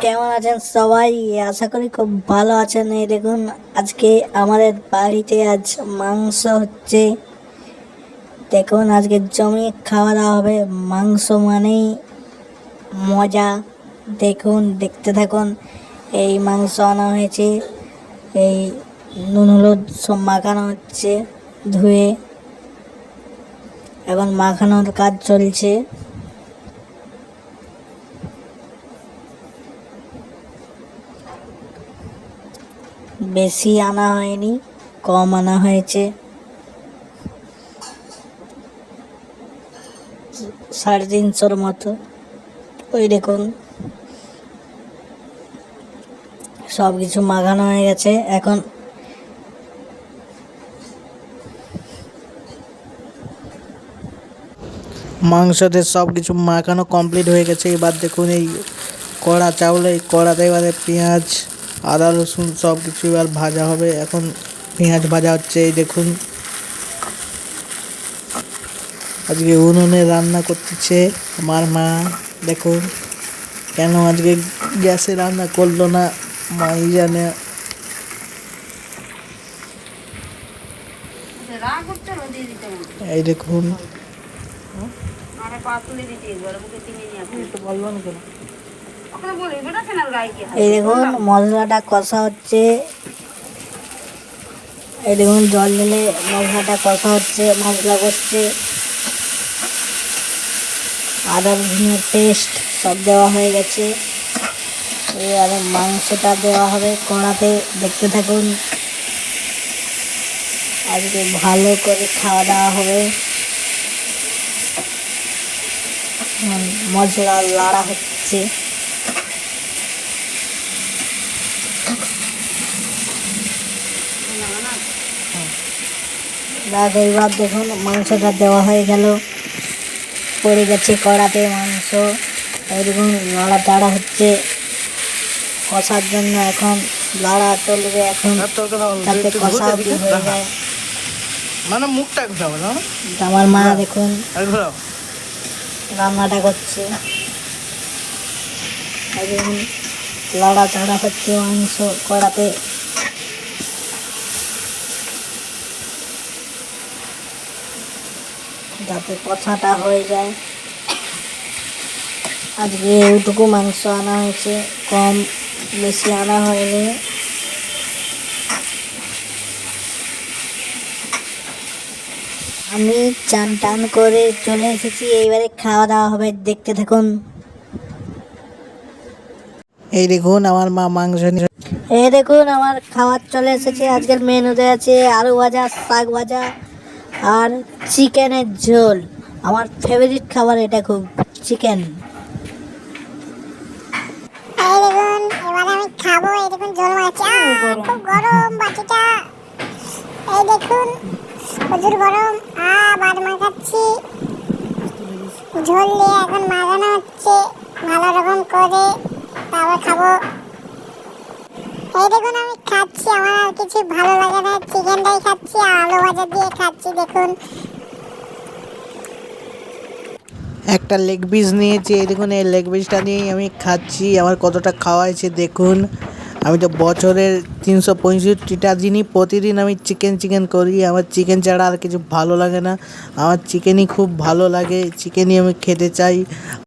কেমন আছেন সবাই? আশা করি খুব ভালো আছেন। এই দেখুন, আজকে আমাদের বাড়িতে আজ মাংস হচ্ছে। দেখুন, আজকে জমিয়ে খাওয়া দাওয়া হবে। মাংস মানেই মজা। দেখুন, দেখতে থাকুন। এই মাংস আনা হয়েছে, এই নুন হলুদ সব মাখানো হচ্ছে, ধুয়ে এখন মাখানোর কাজ চলছে। বেশি আনা হয়নি, কম আনা হয়েছে। 350 মতো। ওই দেখুন, সব কিছু মাখানো হয়ে গেছে। এখন মাংসতে সব কিছু মাখানো কমপ্লিট হয়ে গেছে। এবার দেখুন, এই কড়া চাউল, এই কড়াতে এবারে পেঁয়াজ, আদা রসুন সব কিছু এবার ভাজা হবে। এখন পেঁয়াজ ভাজা হচ্ছে। এই দেখুন, আজকে উনুনে রান্না করতেছে আমার মা। দেখুন, কেন আজকে গ্যাসে রান্না করলো না মাই জানে। এই দেখুন, এই দেখুন মশলাটা কষা হচ্ছে। এই দেখুন, জল ঢেলে মশলাটা কষা হচ্ছে, মশলা করছে। আদা রসুনের পেস্ট সব দেওয়া হয়ে গেছে। এবারে মাংসটা দেওয়া হবে কড়াতে। দেখতে থাকুন, আজকে ভালো করে খাওয়া দাওয়া হবে। মশলা লাড়া হচ্ছে। এবার দেখুন, মাংসটা দেওয়া হয়ে গেল, পড়ে গেছে কড়াতে মাংস। এরকম লাড়া টাড়া হচ্ছে কষার জন্য। এখন লাড়া চলবে, এখন যাতে কষা অব্দি হয়ে যায়। আমার মা দেখুন রান্নাটা করছে। দেখুন, লাড়া চাড়া হচ্ছে মাংস কড়াতে। যাতে কষাটা হয়ে যায়। আজকে এইটুকু মাংস আনা হয়েছে, কম বেশি আনা হয়নি। আমি চান টান করে চলে এসেছি, এইবারে খাওয়া দাওয়া হবে। দেখতে থাকুন। এই দেখুন, আমার মা মাংস, এই দেখুন আমার খাবার চলে এসেছে। আজকের মেনুতে আছে আলু ভাজা, শাক ভাজা আর চিকেনের ঝোল। আমার ফেভারিট খাবার এটা, খুব চিকেন। এই দেখুন, এবার আমি খাবো। এই দেখুন ঝোল মাছ, খুব গরম বাটিটা। এই দেখুন, প্রচুর গরম। বাদ মাখাচ্ছি, ঝোল দিয়ে এখন মাখানো হচ্ছে ভালো রকম করে, তারপর খাবো। এই দেখুন, আমি খাচ্ছি, আমার আর কিছু ভালো লাগে না, চিকেনটাই খাচ্ছি আর আলু ভাজা দিয়ে খাচ্ছি। দেখুন, একটা লেগ পিস নিয়েছি। এই দেখুন, এই লেগ পিসটা নিয়েই আমি খাচ্ছি। আমার কতটা খাওয়া হয়েছে দেখুন। আমি তো বছরের 365টা দিনই প্রতিদিন আমি চিকেন করি। আমার চিকেন ছাড়া আর কিছু ভালো লাগে না। আমার চিকেনই খুব ভালো লাগে, চিকেনই আমি খেতে চাই।